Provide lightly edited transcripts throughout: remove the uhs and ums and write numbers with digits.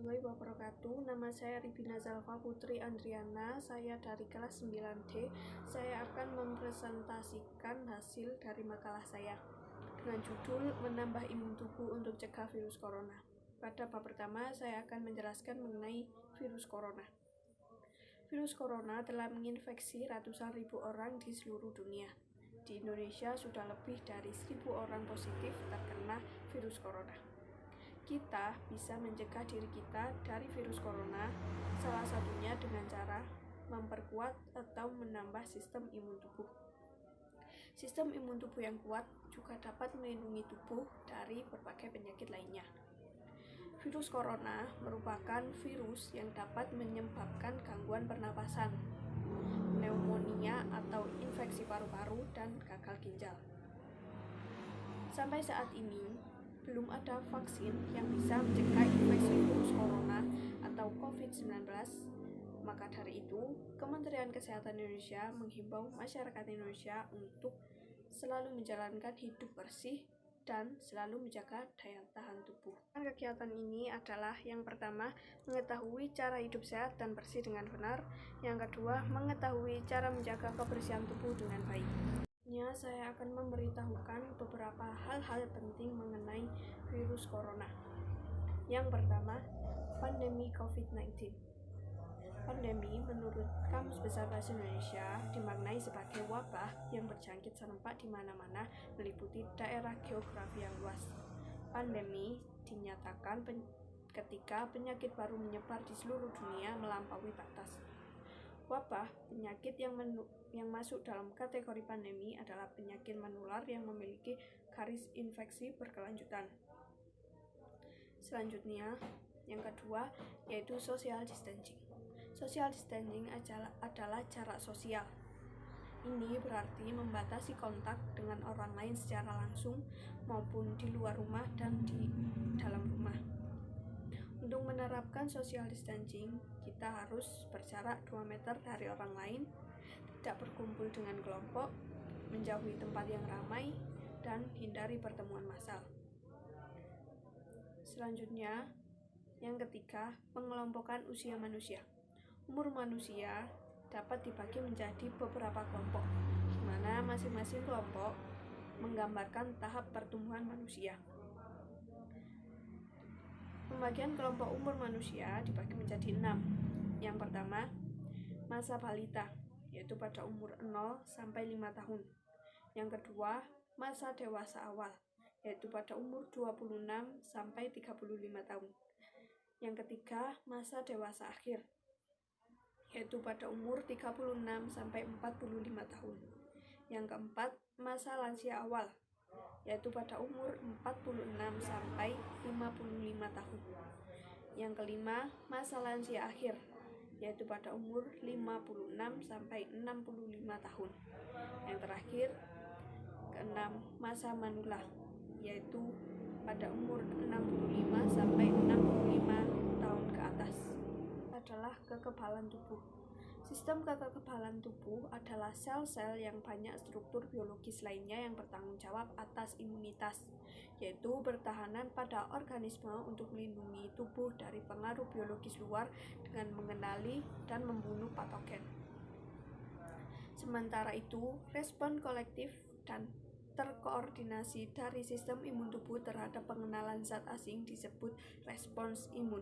warahmatullahi wabarakatuh. Nama saya Ribina Zalfa Putri Andriana. Saya dari kelas 9D. Saya akan mempresentasikan hasil dari makalah saya dengan judul Menambah Imun Tubuh untuk Cegah Virus Corona. Pada bab pertama, saya akan menjelaskan mengenai virus corona. Virus corona telah menginfeksi ratusan ribu orang di seluruh dunia. Di Indonesia sudah lebih dari 1.000 orang positif terkena virus corona. Kita bisa mencegah diri kita dari virus corona, salah satunya dengan cara memperkuat atau menambah sistem imun tubuh. Sistem imun tubuh yang kuat juga dapat melindungi tubuh dari berbagai penyakit lainnya. Virus corona merupakan virus yang dapat menyebabkan gangguan pernapasan, pneumonia atau infeksi paru-paru, dan gagal ginjal. Sampai saat ini, belum ada vaksin yang bisa mencegah infeksi virus corona atau COVID-19. Maka dari itu, Kementerian Kesehatan Indonesia menghimbau masyarakat Indonesia untuk selalu menjalankan hidup bersih dan selalu menjaga daya tahan tubuh. Kegiatan ini adalah yang pertama, mengetahui cara hidup sehat dan bersih dengan benar. Yang kedua, mengetahui cara menjaga kebersihan tubuh dengan baik. Saya akan memberitahukan beberapa hal-hal penting mengenai virus corona. Yang pertama, pandemi COVID-19. Pandemi menurut Kamus Besar Bahasa Indonesia dimaknai sebagai wabah yang berjangkit serempak di mana-mana meliputi daerah geografi yang luas. Pandemi dinyatakan ketika penyakit baru menyebar di seluruh dunia melampaui batas. Wabah penyakit yang masuk dalam kategori pandemi adalah penyakit menular yang memiliki garis infeksi berkelanjutan. Selanjutnya, yang kedua, yaitu social distancing. Social distancing adalah jarak sosial. Ini berarti membatasi kontak dengan orang lain secara langsung maupun di luar rumah dan di dalam rumah. Untuk menerapkan social distancing, kita harus berjarak 2 meter dari orang lain, tidak berkumpul dengan kelompok, menjauhi tempat yang ramai, dan hindari pertemuan massal. Selanjutnya, yang ketiga, pengelompokan usia manusia. Umur manusia dapat dibagi menjadi beberapa kelompok, di mana masing-masing kelompok menggambarkan tahap pertumbuhan manusia. Pembagian kelompok umur manusia dibagi menjadi 6. Yang pertama, masa balita, yaitu pada umur 0 sampai 5 tahun. Yang kedua, masa dewasa awal, yaitu pada umur 26 sampai 35 tahun. Yang ketiga, masa dewasa akhir, yaitu pada umur 36 sampai 45 tahun. Yang keempat, masa lansia awal, yaitu pada umur 46 sampai 55 tahun. Yang kelima, masa lansia akhir, yaitu pada umur 56 sampai 65 tahun. Yang terakhir, keenam, masa manula, yaitu pada umur 65 sampai 65 tahun ke atas. Adalah kekebalan tubuh. Sistem kekebalan tubuh adalah sel-sel yang banyak struktur biologis lainnya yang bertanggung jawab atas imunitas, yaitu pertahanan pada organisme untuk melindungi tubuh dari pengaruh biologis luar dengan mengenali dan membunuh patogen. Sementara itu, respon kolektif dan terkoordinasi dari sistem imun tubuh terhadap pengenalan zat asing disebut respons imun.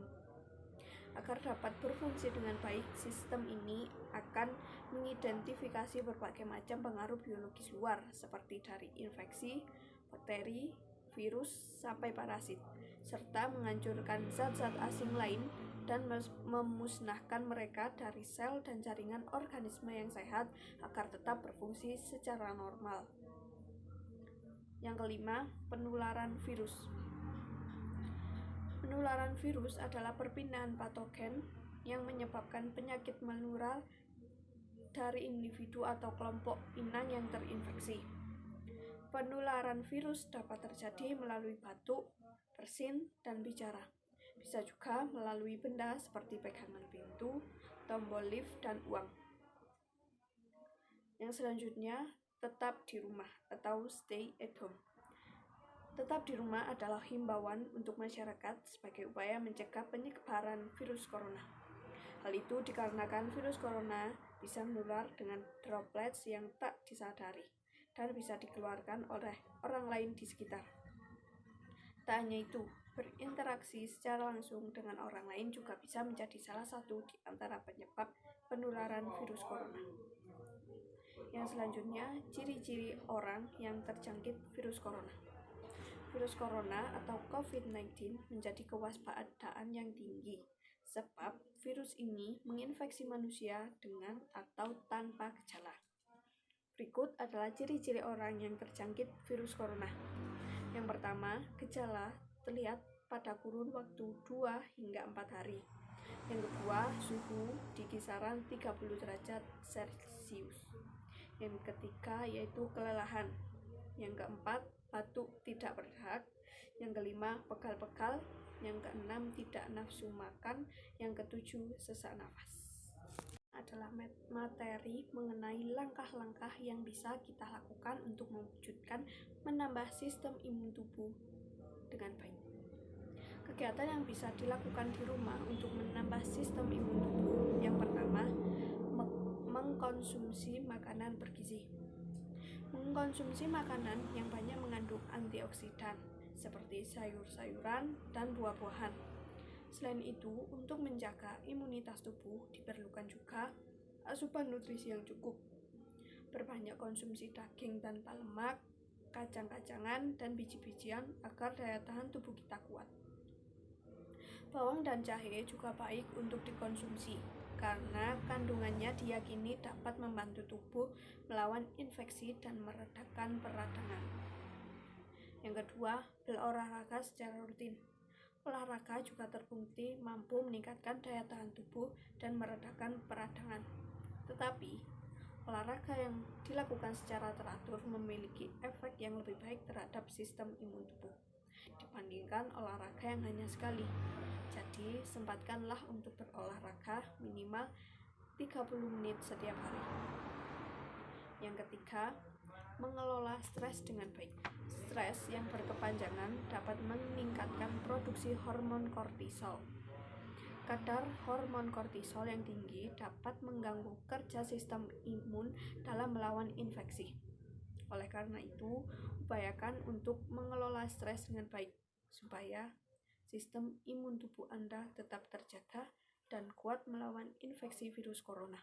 Agar dapat berfungsi dengan baik, sistem ini akan mengidentifikasi berbagai macam pengaruh biologis luar, seperti dari infeksi, bakteri, virus, sampai parasit, serta menghancurkan zat-zat asing lain dan memusnahkan mereka dari sel dan jaringan organisme yang sehat agar tetap berfungsi secara normal. Yang kelima, penularan virus. Penularan virus adalah perpindahan patogen yang menyebabkan penyakit menular dari individu atau kelompok inang yang terinfeksi. Penularan virus dapat terjadi melalui batuk, bersin, dan bicara. Bisa juga melalui benda seperti pegangan pintu, tombol lift, dan uang. Yang selanjutnya, tetap di rumah atau stay at home. Tetap di rumah adalah himbauan untuk masyarakat sebagai upaya mencegah penyebaran virus corona. Hal itu dikarenakan virus corona bisa menular dengan droplets yang tak disadari dan bisa dikeluarkan oleh orang lain di sekitar. Tak hanya itu, berinteraksi secara langsung dengan orang lain juga bisa menjadi salah satu di antara penyebab penularan virus corona. Yang selanjutnya, ciri-ciri orang yang terjangkit virus corona. Virus corona atau COVID-19 menjadi kewaspadaan yang tinggi, sebab virus ini menginfeksi manusia dengan atau tanpa gejala. Berikut adalah ciri-ciri orang yang terjangkit virus corona. Yang pertama, gejala terlihat pada kurun waktu 2 hingga 4 hari. Yang kedua, suhu di kisaran 30 derajat Celcius. Yang ketiga yaitu kelelahan. Yang keempat, batuk tidak berdahak. Yang kelima, pegal-pegal. Yang keenam, tidak nafsu makan. Yang ketujuh, sesak nafas. Adalah materi mengenai langkah-langkah yang bisa kita lakukan untuk mewujudkan menambah sistem imun tubuh dengan baik. Kegiatan yang bisa dilakukan di rumah untuk menambah sistem imun tubuh. Yang pertama, mengkonsumsi makanan bergizi. Mengkonsumsi makanan yang banyak mengandung antioksidan seperti sayur-sayuran dan buah-buahan. Selain itu, untuk menjaga imunitas tubuh diperlukan juga asupan nutrisi yang cukup. Perbanyak konsumsi daging tanpa lemak, kacang-kacangan, dan biji-bijian agar daya tahan tubuh kita kuat. Bawang dan jahe juga baik untuk dikonsumsi karena kandungannya diyakini dapat membantu tubuh melawan infeksi dan meredakan peradangan. Yang kedua, berolahraga secara rutin. Olahraga juga terbukti mampu meningkatkan daya tahan tubuh dan meredakan peradangan. Tetapi, olahraga yang dilakukan secara teratur memiliki efek yang lebih baik terhadap sistem imun tubuh dibandingkan olahraga yang hanya sekali. Jadi, sempatkanlah untuk berolahraga minimal 30 menit setiap hari. Yang ketiga, mengelola stres dengan baik. Stres yang berkepanjangan dapat meningkatkan produksi hormon kortisol. Kadar hormon kortisol yang tinggi dapat mengganggu kerja sistem imun dalam melawan infeksi. Oleh karena itu, upayakan untuk mengelola stres dengan baik supaya sistem imun tubuh Anda tetap terjaga dan kuat melawan infeksi virus corona.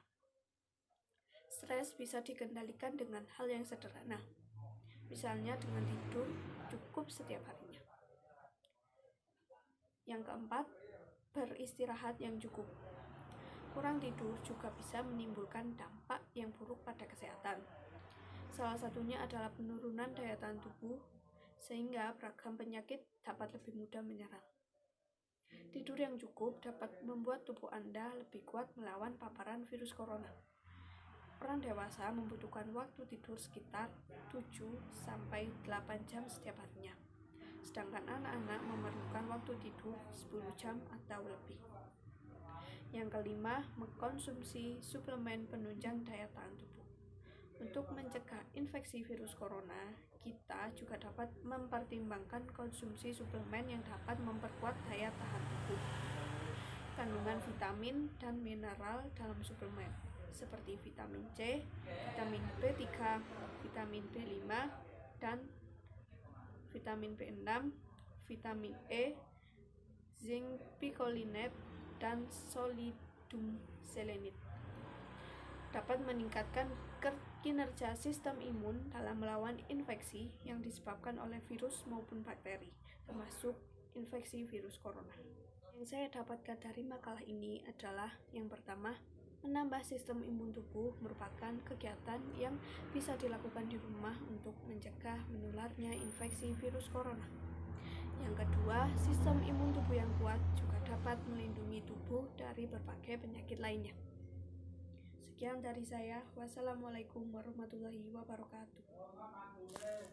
Stres bisa dikendalikan dengan hal yang sederhana, misalnya dengan tidur cukup setiap harinya. Yang keempat, beristirahat yang cukup. Kurang tidur juga bisa menimbulkan dampak yang buruk pada kesehatan. Salah satunya adalah penurunan daya tahan tubuh, sehingga beragam penyakit dapat lebih mudah menyerang. Tidur yang cukup dapat membuat tubuh Anda lebih kuat melawan paparan virus corona. Orang dewasa membutuhkan waktu tidur sekitar 7-8 jam setiap harinya, sedangkan anak-anak memerlukan waktu tidur 10 jam atau lebih. Yang kelima, mengkonsumsi suplemen penunjang daya tahan tubuh. Untuk mencegah infeksi virus corona, kita juga dapat mempertimbangkan konsumsi suplemen yang dapat memperkuat daya tahan tubuh. Kandungan vitamin dan mineral dalam suplemen seperti vitamin C, vitamin B3, vitamin B5, dan vitamin B6, vitamin E, zinc picolinate, dan solidum selenit dapat meningkatkan kinerja sistem imun dalam melawan infeksi yang disebabkan oleh virus maupun bakteri, termasuk infeksi virus corona. Yang saya dapatkan dari makalah ini adalah yang pertama, menambah sistem imun tubuh merupakan kegiatan yang bisa dilakukan di rumah untuk mencegah menularnya infeksi virus corona. Yang kedua, sistem imun tubuh yang kuat juga dapat melindungi tubuh dari berbagai penyakit lainnya. Sekian dari saya. Wassalamualaikum warahmatullahi wabarakatuh.